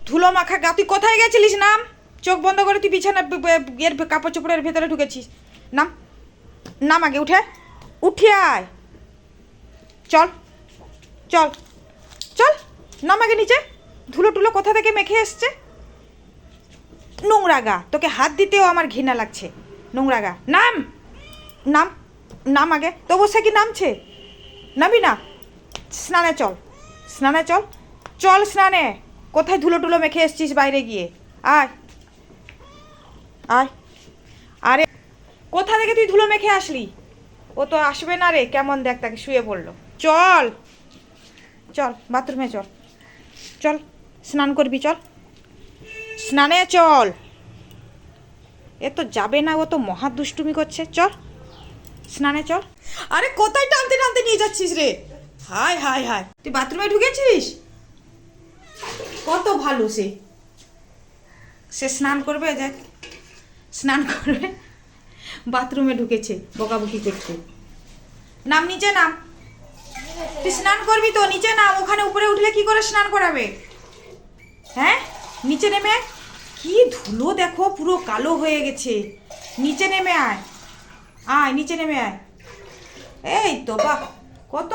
ধুলো মাখা গা, তুই কোথায় গেছিলিস? নাম, চোখ বন্ধ করে তুই বিছানা এর কাপড় চোপড়ের ভেতরে ঢুকেছিস। নাম, নাম আগে উঠে, উঠে আয়, চল চল চল, নাম আগে নিচে। ধুলো টুলো কোথা থেকে মেখে এসছে, নোংরা গা, তোকে হাত দিতেও আমার ঘৃণা লাগছে, নোংরা গা। নাম, নাম, নাম আগে। তো বসে কি নামছে, নাবি না? স্নানে চল, স্নানে চল, চল স্নানে। কোথায় ধুলো টুলো মেখে এসছিস বাইরে গিয়ে? আয় আয়। আরে কোথা থেকে তুই ধুলো মেখে আসলি? ও তো আসবে না রে, কেমন দেখ তাকে, শুয়ে পড়লো। চল চল বাথরুমে চল, চল স্নান করবি, চল স্নানে চল। এ তো যাবে না, ও তো মহা দুষ্টুমি করছে, চল স্নানে চল। আরে কোথায় টানতে টানতে নিয়ে যাচ্ছিস রে? হায় হায় হায়, তুই বাথরুমে ঢুকেছিস? কত ভালো সে, সে স্নান করবে, দেখ স্নান করবে, বাথরুমে ঢুকেছে বকাবকি করতে। নাম, নিচে নাম, তুই স্নান করবি তো নিচে নাম। ওখানে উপরে উঠলে কি করে স্নান করাবে? হ্যাঁ, নিচে নেমে আয়। কি ধুলো দেখো, পুরো কালো হয়ে গেছে। নিচে নেমে আয়, আয় নিচে নেমে আয়। এই তো বাহ, কত